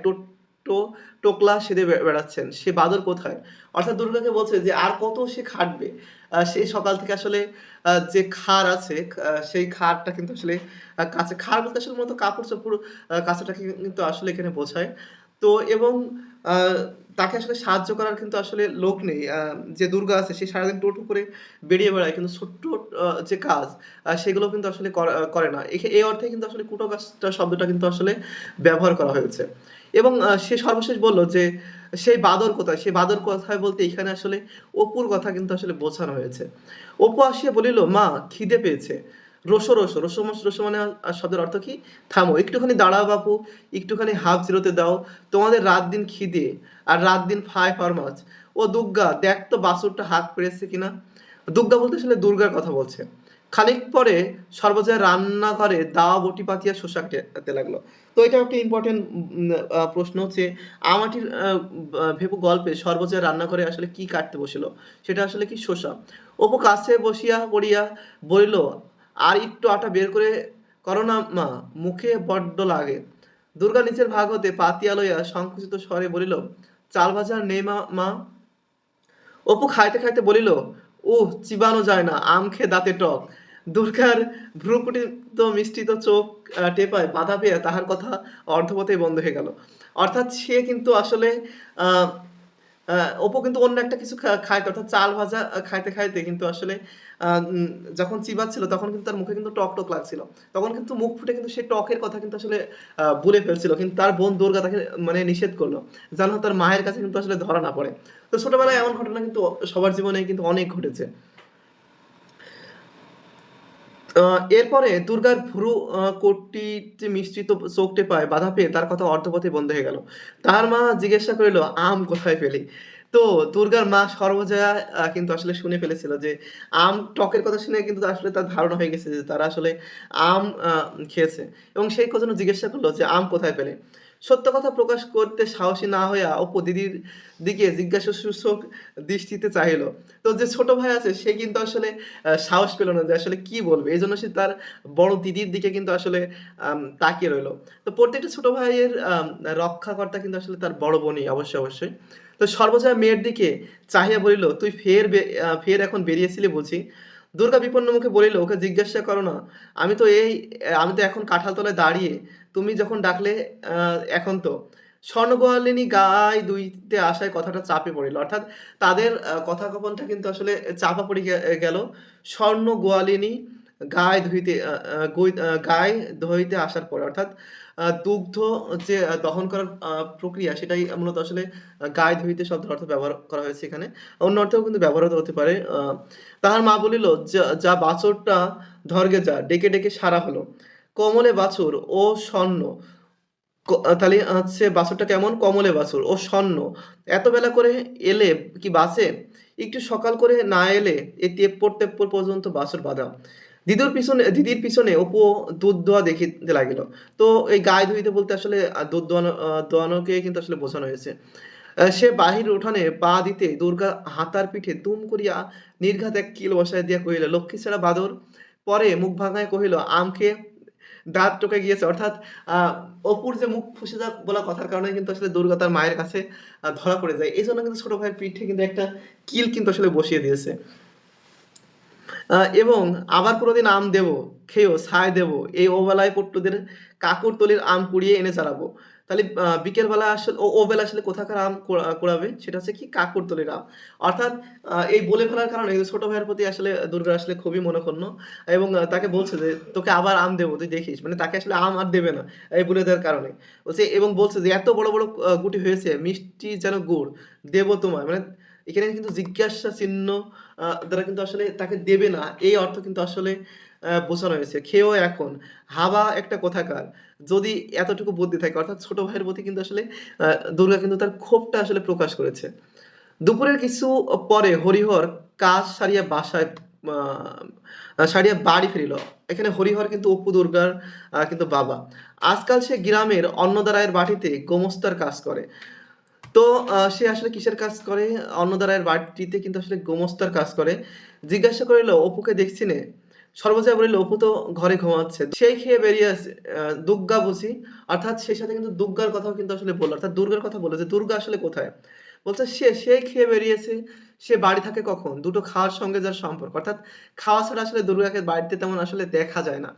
টোকলা সেদে বেড়াচ্ছেন, সে বাদর কোথায়? অর্থাৎ দুর্গাকে বলছে যে আর কত সে খাটবে। সে সকাল থেকে আসলে যে খাড় আছে সেই খাড়টা কিন্তু আসলে কাছে, খাড় বলতে আসলে মূলত কাপড় চোপড় কাচাটাকে কিন্তু আসলে এখানে বোঝায়। তো এবং আহ তাকে আসলে সাহায্য করার কিন্তু আসলে লোক নেই। যে দুর্গা আছে সে সারাদিন টোটো করে বেরিয়ে বেড়ায়। কিন্তু ছোট্ট যে কাজ সেগুলো কিন্তু আসলে করে না। এই অর্থে কিন্তু আসলে কুটোকাজটা শব্দটা কিন্তু আসলে ব্যবহার করা হয়েছে। এবং সে সর্বশেষ বলল যে, "সেই বাদর কোথায়?" সেই বাদর কোথায় বলতে এখানে আসলে অপুর কথা কিন্তু আসলে বোঝানো হয়েছে। অপু আসিয়া বলিল, "মা, খিদে পেয়েছে।" রোসো, রোসো। রোসো মানে শব্দের অর্থ কি? থামো। একটুখানি দাঁড়াও বাপু, একটুখানি হাঁফ জিরোতে দাও। তোমাদের রাত-দিন খিদে, আর রাত-দিন ফায় ফরমাস। ও দুগ্গা, দেখ তো বাছুরটা হাঁক পেড়েছে কিনা? দুগ্গা বলতে আসলে দুর্গার কথা বলছে। খানিক পরে সর্বজয়া রান্নাঘরে দাওয়া বটি পাতিয়া শসা কাটতে লাগলো। তো এটাও একটা ইম্পোর্টেন্ট প্রশ্ন হচ্ছে আমাটির ভেপু গল্পে সর্বজয়া রান্নাঘরে আসলে কি কাটতে বসিল? সেটা আসলে কি শসা। অপু কাছে বসিয়া পড়িয়া বলিল, আর একটু আটা বের করে করো না মা, মুখে বড্ড লাগে। দুর্গা নিচের ভাগ হতে পাতিয়া লইয়া সংকুচিত স্বরে বলিল, চাল ভাজা নেই মা? অপু খাইতে খাইতে বলিল, উহ, চিবানো যায় না, আম খেয়ে দাঁতে টক। দুর্গার ভ্রূকুটিত মিষ্টিত চোখ টেপায় বাধা পেয়ে তাহার কথা অর্ধপথেই বন্ধ হয়ে গেল। অর্থাৎ সে কিন্তু আসলে আহ আ অপু কিন্তু অন্য একটা কিছু খাইতো অর্থাৎ চাল ভাজা খাইতে, খাইতে কিন্তু আসলে আ উম যখন চিবাচ্ছিল তখন কিন্তু তার মুখে কিন্তু টক লাগছিল। তখন কিন্তু মুখ ফুটে কিন্তু সেই টকের কথা কিন্তু আসলে বলে ফেলছিল। কিন্তু তার বোন দুর্গা তাকে মানে নিষেধ করল। যেন তার মায়ের কাছে কিন্তু আসলে ধরা না পড়ে। তো ছোটবেলায় এমন ঘটনা কিন্তু সবার জীবনেই কিন্তু অনেক ঘটেছে। আ এরপরে দুর্গার ভ্রু কটিতে মিশ্রিত চোখ টেপায় বাধা পেয়ে তার কথা অর্ধপথে বন্ধ হয়ে গেল। তার মা জিজ্ঞাসা করিল, "আম কোথায় পেলি?" তো দুর্গার মা সর্বজয়া কিন্তু আসলে শুনে ফেলেছিল যে আম টকের কথা শুনে কিন্তু আসলে তার ধারণা হয়ে গেছে যে তারা আসলে আম খেয়েছে এবং সেই জন্য জিজ্ঞাসা করল যে, "আম কোথায় পেলে?" সত্য কথা প্রকাশ করতে সাহসী না হইয়া অপু দিদির দিকে জিজ্ঞাসাসূচক দৃষ্টিতে চাহিল। তো যে ছোট ভাই আছে সে কিন্তু আসলে সাহস পেল না যে আসলে কি বলবে। এজন্য সে তার বড় দিদির দিকে কিন্তু আসলে তাকিয়ে রইল। তো প্রত্যেকটা ছোট ভাইয়ের রক্ষাকর্তা কিন্তু আসলে তার বড় বোনই অবশ্যই, অবশ্যই। তো সর্বজয়া মেয়ের দিকে চাহিয়া বলিল, "তুই ফের এখন বেরিয়েছিলি বুঝি?" দুর্গা বিপন্ন মুখে বলিল, "ওকে জিজ্ঞাসা করো না। আমি তো এখন কাঁঠালতলায় দাঁড়িয়ে। তুমি যখন ডাকলে আ এখন তো।" স্বর্ণগোয়ালিনী গায়ে দুইতে আসায় কথাটা চাপে পড়িল। অর্থাৎ তাদের কথোপকথনটা কিন্তু আসলে চাপা পড়ে গেল। স্বর্ণ গোয়ালিনী গায়ে ধুইতে আ আ গই আ গায়ে ধুইতে আসার পরে অর্থাৎ দুগ্ধ যে দহন করার প্রক্রিয়া সেটাই মূলত আসলে গায়ে ধুইতে শব্দের অর্থ ব্যবহার করা হয়েছে এখানে। অন্য অর্থেও কিন্তু ব্যবহৃত হতে পারে। তাহার মা বলিল, যা বাছুরটা ধরগে যা, ডেকে, ডেকে সারা হলো। কমলে বাছুর ও স্বর্ণ তাহলে হচ্ছে বাছুরটা কেমন? কমলে বাছুর ও স্বর্ণ। এত বেলা করে এলে কি বাঁচে? একটু সকাল করে না এলে এই তেপ্পর পর্যন্ত বাছুর বাঁধা। দিদির পিছনে অপুও দুধ দোয়া দেখিতে লাগিল। তো এই গায়ে ধুইতে বলতে আসলে দুধ দোয়ানোকে কিন্তু আসলে বোঝানো হয়েছে। সে বাহির উঠানে পা দিতে দুর্গা হাতার পিঠে দুম করিয়া নির্ঘাত এক কিল বসাইয়া দিয়া কহিল, "লক্ষ্মী ছেড়া বাদর।" পরে মুখ ভাঙাইয়া কহিল, "আম খেয়ে দাঁত টোকে গিয়েছে।" অর্থাৎ আ অপুর যে মুখ ফুসে বলা কথার কারণে কিন্তু আসলে দুর্গা তার মায়ের কাছে ধরা পড়ে যায়। এজন্য কিন্তু ছোট ভাইয়ের পিঠে কিন্তু একটা কিল কিন্তু আসলে বসিয়ে দিয়েছে। এবং আবার কোনদিন আম দেবো, খেয়েও ছাই দেবো। এই ওবেলায় পট্টুদের কাকুরতলির আম কুড়িয়ে এনে চালাবো। তাহলে বিকেলবেলা ওবেলা আসলে কোথাকার আম কুড়াবে? সেটা হচ্ছে কি কাকুরতলির আম। অর্থাৎ এই বলে ফেলার কারণে ছোট ভাইয়ের প্রতি আসলে দুর্গার আসলে খুবই মনোক্ষুণ্ণ এবং তাকে বলছে যে, "তোকে আবার আম দেবো, তুই দেখিস।" মানে তাকে আসলে আম আর দেবে না। এই বলে দেওয়ার কারণে। বলছে যে, "এত বড়, বড় গুটি হয়েছে, মিষ্টি যেন গুড়, দেবো তোমায়।" মানে এখানে কিন্তু জিজ্ঞাসা চিহ্ন দ্বারা কিন্তু আসলে তাকে দেবে না। এই অর্থ কিন্তু আসলে বোঝানো হয়েছে। খেয়েও এখন, হাওয়া একটা কোথাকার। যদি এতটুকু বুদ্ধি থাকে অর্থাৎ ছোট ভাইয়ের প্রতি কিন্তু আসলে আ দুর্গা কিন্তু তার ক্ষোভটা আসলে প্রকাশ করেছে। দুপুরের কিছু পরে হরিহর কাজ সারিয়া বাসায় সারিয়া বাড়ি ফিরিল। এখানে হরিহর কিন্তু অপু দুর্গার কিন্তু বাবা। আজকাল সে গ্রামের অন্নদা রায়ের বাটিতে গোমস্তার কাজ করে। তো সে আসলে কিসের কাজ করে? অন্নদা রায়ের বাটিতে কিন্তু আসলে গোমস্তার কাজ করে। জিজ্ঞাসা করিল, "অপুকে দেখছি নে?" সর্বজয়া বলিল, "অপু তো ঘরে ঘুমাচ্ছে।" সেই খেয়ে বেরিয়ে আসে দুর্গা বুঝি? অর্থাৎ সেই সাথে কিন্তু দুর্গার কথাও কিন্তু আসলে বলল। অর্থাৎ দুর্গার কথা বলল যে, "দুর্গা আসলে কোথায়?" বলছে, "সে খেয়ে বেরিয়েছে। সে বাড়ি থাকে কখন? দুটো খাওয়ার সঙ্গে যার সম্পর্ক।" অর্থাৎ খাওয়া ছাড়া আসলে দুর্গাকে বাড়িতে তেমন আসলে দেখা যায় না।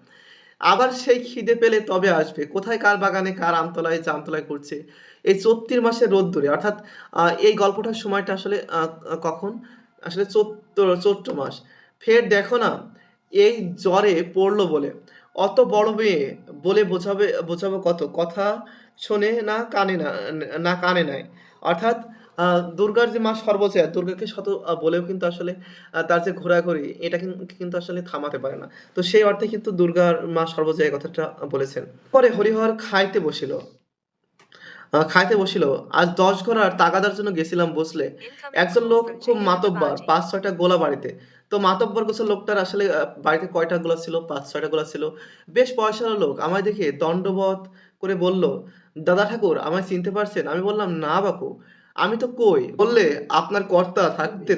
আবার সেই খিদে পেলে তবে আসবে। কোথায় কার বাগানে, কার আমতলায়, জামতলায় ঘুরছে। এই চৈত্রির মাসের রোদ্দুরে অর্থাৎ এই গল্পটার সময়টা আসলে আ আ কখন? আসলে চৈত্র মাস। ফের দেখো না, এই জ্বরে পড়ল বলে। অত বড় মেয়ে বলে বোঝাবো কত? কথা শোনে না কানে না কানে নেয়। অর্থাৎ আ দুর্গার যে মা সর্বজয়া, দুর্গাকে শত বলেও কিন্তু আসলে তার যে ঘোরাঘুরি এটা কিন্তু আসলে থামাতে পারে না। তো সেই অর্থে কিন্তু দুর্গার মা সর্বজয়া এই কথাটা বলেছেন। পরে হরিহর খাইতে বসিল। খাইতে বসিল। আজ ১০ ঘরার তাগাদার জন্য গেছিলাম বসলে। Incoming একজন call লোক from খুব Jaya মাতব্বর, Babaji. ৫-৬ টা গোলা বাড়িতে। তো মাতব্বর গোছের লোকটার আসলে বাড়িতে কয়টা গোলা ছিল? ৫-৬ টা গোলা ছিল। বেশ পয়সাওয়ালা লোক। আমায় দেখে দণ্ডবত করে বলল, "দাদা ঠাকুর আমায় চিনতে পারছেন?" আমি বললাম, "না বাপু, আমি তো কই?" বললে, "আপনার কর্তা থাকতে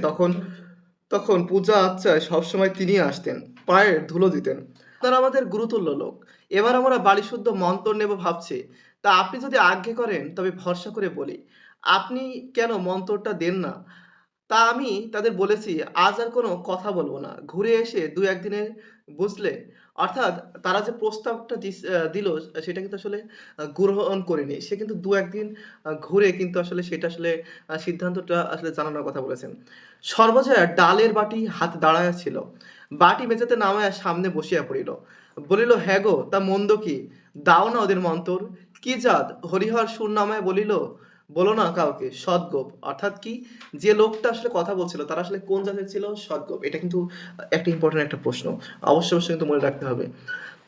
তখন পূজা-আচ্চায় সবসময় তিনিই আসতেন। পায়ের ধুলো দিতেন। আপনারা আমাদের গুরুতুল্য লোক। এবার আমরা বাড়িসুদ্ধ মন্তর নেব ভাবছি। তা আপনি যদি আজ্ঞে করেন তবে ভরসা করে বলি, আপনি কেন মন্তরটা দেন না? তা আমি তাদের বলেছি, আজ আর কোনো কথা বলব না। ঘুরে এসে ২-১ দিনে বুঝলে? অর্থাৎ তারা যে প্রস্তাবটা দিল সেটা কিন্তু আসলে গ্রহণ করেনি। সে কিন্তু ২-১ দিন ঘুরে কিন্তু আসলে সেটা আসলে সিদ্ধান্তটা আসলে জানানোর কথা বলেছেন। সর্বজয়া ডালের বাটি হাতে দাঁড়াইয়া ছিল। বাটি মেঝেতে নামাইয়া সামনে বসিয়া পড়িল। বলিল, "হ্যাঁ গো, তা মন্দ কি? দাও না ওদের মন্তর।" "কি জাত?" হরিহর সুর নামাইয়া বলিল, "বলো না কাউকে।" সদগোপ অর্থাৎ কি? যে লোকটা আসলে কথা বলছিল তারা আসলে কোন জাতের ছিল? সদগোপ। এটা কিন্তু একটা ইম্পোর্টেন্ট একটা প্রশ্ন। অবশ্যই কিন্তু মনে রাখতে হবে।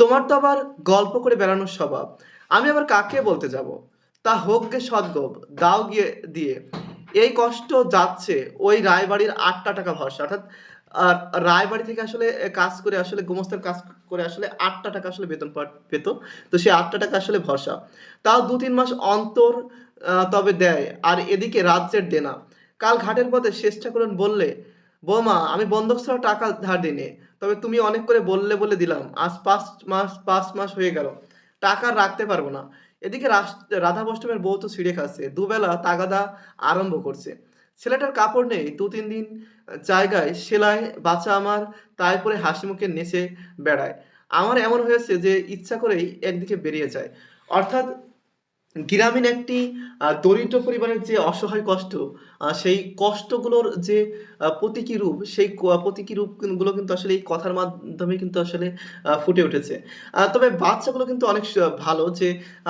তোমার তো আবার গল্প করে বেড়ানোর স্বভাব। আমি আবার কাকে বলতে যাব? তা হোক গে সদগোপ, দাও গিয়ে দিয়ে। এই কষ্ট যাচ্ছে ওই রায়বাড়ির ৮টা টাকা ভরসা। অর্থাৎ আ রায়বাড়ি থেকে আসলে কাজ করে আসলে গোমস্তার কাজ করে আসলে ৮টা টাকা আসলে বেতন পেত। তো সেই ৮টা টাকা আসলে ভরসা। তাও ২-৩ মাস অন্তর তবে দেয়। আর এদিকে রাজ্যের দেনা। কাল ঘাটের পথে শেষঠাকুরন বললে, "বৌমা, আমি বন্ধক ছাড়া টাকা ধার দিইনে। তবে তুমি অনেক করে বললে বলে দিলাম। আজ ৫ মাস হয়ে গেল। টাকা আর রাখতে পারব না।" এদিকে রাধাবষ্টমের বউ তো ছিঁড়ে খাচ্ছে। দুবেলা তাগাদা আরম্ভ করছে। ছেলেটার কাপড় নেই। ২-৩ দিন জায়গায় সেলাই বাঁচা আমার, তাই পরে হাসিমুখে নেচে বেড়ায়। আমার এমন হয়েছে যে ইচ্ছা করেই একদিকে বেরিয়ে যায়। অর্থাৎ গ্রামীণ একটি দরিদ্র পরিবারের যে অসহায় কষ্ট, সেই কষ্টগুলোর যে প্রতীকী রূপ, সেই প্রতীকী রূপ গুলো কিন্তু আসলে এই কথার মাধ্যমে কিন্তু আসলে ফুটে উঠেছে। তবে বাচ্চাগুলো কিন্তু অনেক ভালো যে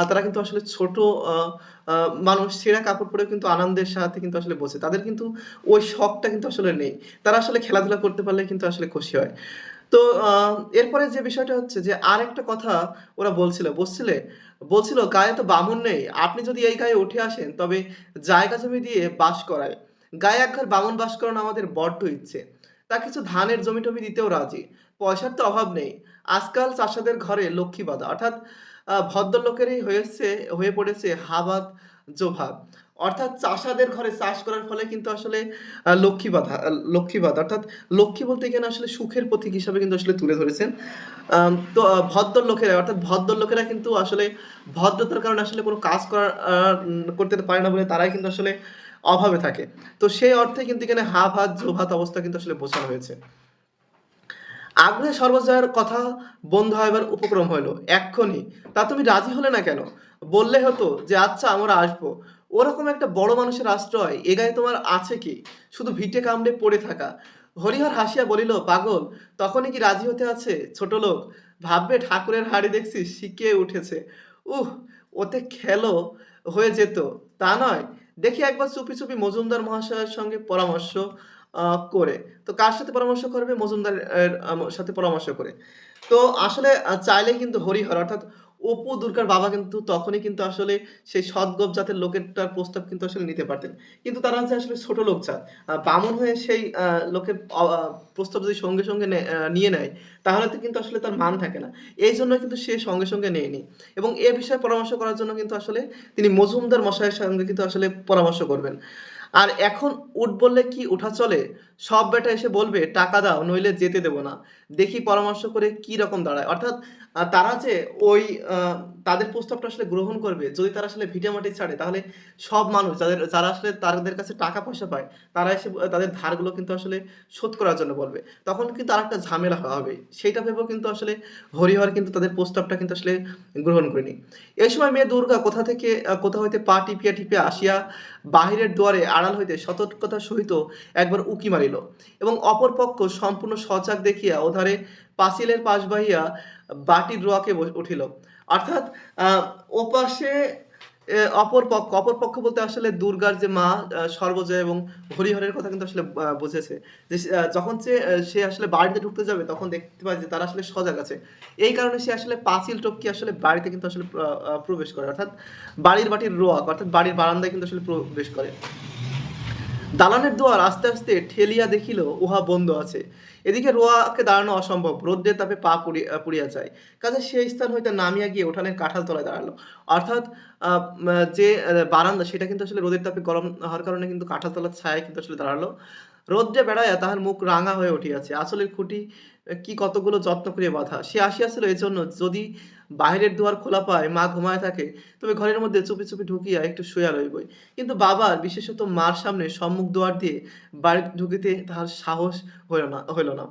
তারা কিন্তু আসলে ছোট আ আ মানুষ ছেঁড়া কাপড় পরেও কিন্তু আনন্দের সাথে কিন্তু আসলে বোঝে। তাদের কিন্তু ওই শখটা কিন্তু আসলে নেই। তারা আসলে খেলাধুলা করতে পারলে কিন্তু আসলে খুশি হয়। তো আ এরপরে যে বিষয়টা হচ্ছে যে আরেকটা কথা ওরা বলছিল, "গায়ে তো বামুন নেই। আপনি যদি এই গায়ে উঠে আসেন তবে জায়গা জমি দিয়ে বাস করায়। গায়ে একঘর বামুন বাস করানো আমাদের বড্ড ইচ্ছে। তা কিছু ধানের জমি-টমি দিতেও রাজি। পয়সার তো অভাব নেই। আজকাল চাষাদের ঘরে লক্ষ্মী বাঁধা।" অর্থাৎ ভদ্রলোকেরই হয়ে পড়েছে হাবাত জোভাত। অর্থাৎ চাষাদের ঘরে চাষ করার ফলে কিন্তু আসলে লক্ষ্মী বাঁধা অর্থাৎ লক্ষ্মী বলতে এখানে আসলে সুখের প্রতীক হিসাবে কিন্তু আসলে তুলে ধরেছেন। তো ভদ্রলোকেরা অর্থাৎ ভদ্রলোকেরা কিন্তু আসলে ভদ্রতার কারণে আসলে কোনো কাজ করতে পারে না বলে তারাই কিন্তু আসলে অভাবে থাকে। তো সেই অর্থে কিন্তু এখানে হা ভাত, জো ভাত অবস্থা কিন্তু আসলে বোঝানো হয়েছে। আগ্রহে সর্বজয়ার কথা বন্ধ হইবার উপক্রম হইল। এক্ষণি। তা তুমি রাজি হলে না কেন? বললে হতো যে আচ্ছা আমরা আসবো। ওরকম একটা বড় মানুষের আশ্রয় এ গায়ে তোমার আছে কি? শুধু ভিটে কামড়ে পড়ে থাকা। হরিহর হাসিয়া বলিল, পাগল, তখনই কি রাজি হতে আছে? ছোটলোক। ভাববে ঠাকুরের হাঁড়ি দেখছি সিকিয়ে উঠেছে। উহ! ওতে খেলো হয়ে যেত। তা নয়। দেখি একবার চুপি মজুমদার মহাশয়ের সঙ্গে পরামর্শ আ করে। তো কার সাথে পরামর্শ করবে? মজুমদার এর সাথে পরামর্শ করে। তো আসলে চাইলেই কিন্তু হরিহর অর্থাৎ অপু দুর্গার বাবা কিন্তু তখনই কিন্তু আসলে সেই সদগোপ জাতের লোকেরটার প্রস্তাব কিন্তু আসলে নিতে পারতেন। কিন্তু তারা যে আসলে ছোট লোক জাত। বামুন হয়ে সেই লোকের প্রস্তাব যদি সঙ্গে নিয়ে নেয়, তাহলে তো কিন্তু আসলে তার মান থাকে না। এইজন্য কিন্তু সে সঙ্গে নেয়নি। এবং এ বিষয়ে পরামর্শ করার জন্য কিন্তু আসলে তিনি মজুমদার মশাইয়ের সঙ্গে কিন্তু আসলে পরামর্শ করবেন। আর এখন উঠ বললে কি উঠা চলে? সব বেটা এসে বলবে, "টাকা দাও নইলে যেতে দেব না।" দেখি পরামর্শ করে কি রকম দাঁড়ায়। অর্থাৎ তারা যে ওই আ তাদের প্রস্তাবটা আসলে গ্রহণ করবে, যদি তারা আসলে ভিটামাটি ছাড়ে তাহলে সব মানুষ যারা আসলে তাদের কাছে টাকা-পয়সা পায়, তারা এসে তাদের ধারগুলো কিন্তু আসলে শোধ করার জন্য বলবে। তখন কিন্তু আরেকটা ঝামেলা হবে। সেইটা ভেবেও কিন্তু আসলে হরিহর কিন্তু তাদের প্রস্তাবটা কিন্তু আসলে গ্রহণ করেনি। এই সময় মেয়ে দুর্গা কোথা হইতে পা টিপিয়া আসিয়া বাহিরের দুয়ারে আড়াল হইতে সতর্কতার সহিত একবার উঁকি মারিল এবং অপর পক্ষ সম্পূর্ণ সজাগ দেখিয়া ওধারে পাঁচিলের পাশ বাহিয়া বাটির রোয়াকে উঠিল। অর্থাৎ আ ওপাশে অপর পক্ষ বলতে আসলে দুর্গার যে মা সর্বজয়া এবং হরিহরের কথা কিন্তু আসলে বুঝেছে। যে যখন সে আসলে বাড়িতে ঢুকতে যাবে তখন দেখতে পায় যে তারা আসলে সজাগ আছে। এই কারণে সে আসলে পাঁচিল টপকে আসলে বাড়িতে কিন্তু আসলে প্রবেশ করে। অর্থাৎ বাড়ির বাটির রোয়াক অর্থাৎ বাড়ির বারান্দায় কিন্তু আসলে প্রবেশ করে। দালানের দুয়ার আস্তে ঠেলিয়া দেখিল উহা বন্ধ আছে। এদিকে রোয়াকে দাঁড়ানো অসম্ভব। রৌদ্রের তাপে পা পুড়িয়া যায়। কাজেই সেই স্থান হইতে নামিয়া গিয়ে উঠানের কাঁঠাল তলায় দাঁড়ালো। অর্থাৎ আ মা যে বারান্দা সেটা কিন্তু আসলে রোদের তাপে গরম হওয়ার কারণে কিন্তু কাঁঠাল তলার ছায়ায় কিন্তু আসলে দাঁড়ালো। রৌদ্রে বেড়াইয়া তাহার মুখ রাঙা হয়ে উঠিয়াছে। আঁচলের খুঁটি কি কতগুলো যত্ন করিয়া বাঁধা। সে আসিয়াছিল এজন্য যদি বাহিরের দুয়ার খোলা পায়, মা ঘুমায় থাকে, তবে ঘরের মধ্যে চুপি, চুপি ঢুকিয়া একটু শুইয়া রহিবই। কিন্তু বাবার বিশেষত মার সামনে সম্মুখ দুয়ার দিয়ে বাড়িতে ঢুকিতে তাহার সাহস হইল না।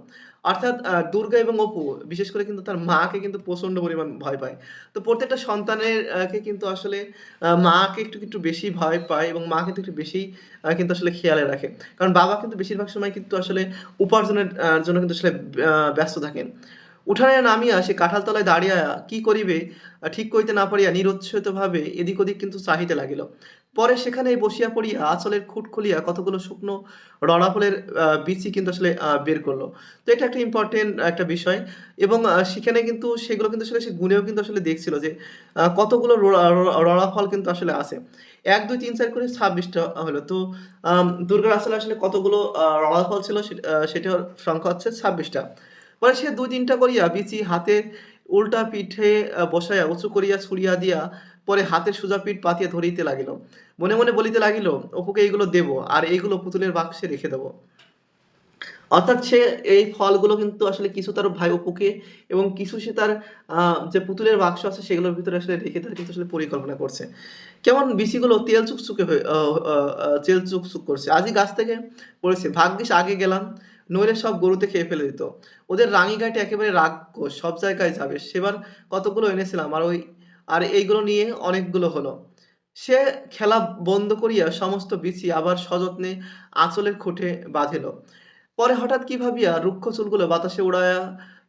অর্থাৎ দুর্গা এবং অপু বিশেষ করে কিন্তু তার মাকে কিন্তু প্রচন্ড পরিমাণ ভয় পায়। তো প্রত্যেকটা সন্তানের কে কিন্তু আসলে মাকে একটু বেশি ভয় পায় এবং মা কিন্তু একটু বেশিই কিন্তু আসলে খেয়ালে রাখে। কারণ বাবা কিন্তু বেশিরভাগ সময় কিন্তু আসলে উপার্জনের জন্য কিন্তু আসলে ব্যস্ত থাকেন। উঠানে নামিয়া সে কাঁঠালতলায় দাঁড়িয়া কি করিবে ঠিক করিতে না পারিয়া নিরুৎসাহিতভাবে এদিক ওদিক কিন্তু চাহিতে লাগিল। পরে সেখানেই বসিয়া পড়িয়া আঁচলের খুঁট খুলিয়া কতগুলো শুকনো রড়া ফলের বিচি কিন্তু আসলে বের করল। তো এটা একটা ইম্পোর্টেন্ট একটা বিষয় এবং সেখানে কিন্তু সেগুলো কিন্তু আসলে সে গুনেও কিন্তু আসলে দেখছিল যে কতগুলো রড়া ফল কিন্তু আসলে আছে। ১, ২, ৩, ৪ করে ২৬ টা হলো। তো দুর্গার আসলে কতগুলো রড়া ফল ছিল সেটার সংখ্যা হচ্ছে ২৬ টা। পরে সে ২-৩ টা করিয়া বিচি হাতে উল্টা পিঠে বসাইয়া উঁচু করিয়া ছুড়িয়া দিয়া পরে হাতের সোজা পিঠ পাতিয়া ধরিতে লাগিল। মনে, মনে বলিতে লাগিল, "অপুকে এইগুলো দেব, আর এইগুলো পুতুলের বাক্সে রেখে দেব।" অর্থাৎ সে এই ফলগুলো কিন্তু আসলে কিছু তার ভাই অপুকে এবং কিছু সে তার আ যে পুতুলের বাক্স আছে সেগুলোর ভিতরে আসলে রেখে তার কিন্তু আসলে পরিকল্পনা করছে। কেমন বিচিগুলো তেল চুকচুকে হয়ে আ আ আ তেল চুকচুক করছে। আজই গাছ থেকে পড়েছে। ভাগ্যিস আগে গেলাম, নইলে সব গরুতে খেয়ে ফেলে দিত। ওদের রাঙিগাটে একেবারে রাক্ষস, সব জায়গায় যাবে। সেবার কতগুলো এনেছিলাম আর এইগুলো নিয়ে অনেকগুলো হলো। সে খেলা বন্ধ করিয়া সমস্ত বিচি আবার সযত্নে আঁচলের খুঁটে বাঁধিল। পরে হঠাৎ কি ভাবিয়া রুক্ষ চুলগুলো বাতাসে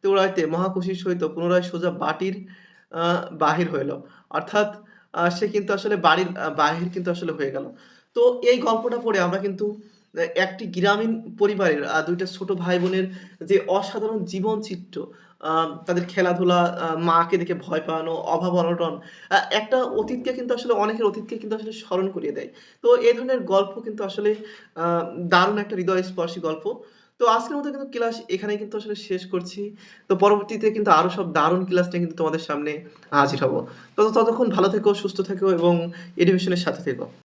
উড়াইতে মহাখুশির সহিত পুনরায় সোজা বাটির আ বাহির হইল। অর্থাৎ সে কিন্তু আসলে বাড়ির বাহির কিন্তু আসলে হয়ে গেল। তো এই গল্পটা পড়ে আমরা কিন্তু একটি গ্রামীণ পরিবারের ২ টা ছোট ভাই-বোনের যে অসাধারণ জীবন চিত্র, আ তাদের খেলাধুলা, মাকে দেখে ভয় পাওয়ানো, অভাব-অনটন, একটা অতীতকে কিন্তু আসলে অনেকের অতীতকে কিন্তু আসলে স্মরণ করিয়ে দেয়। তো এ ধরনের গল্প কিন্তু আসলে আ দারুণ একটা হৃদয়স্পর্শী গল্প। তো আজকের মতো কিন্তু ক্লাস এখানেই কিন্তু আসলে শেষ করছি। তো পরবর্তীতে কিন্তু আরো সব দারুণ ক্লাস নিয়ে কিন্তু তোমাদের সামনে হাজির হব। ততক্ষণ ভালো থেকো, সুস্থ থেকো এবং এডুকেশন এর সাথে থেকো।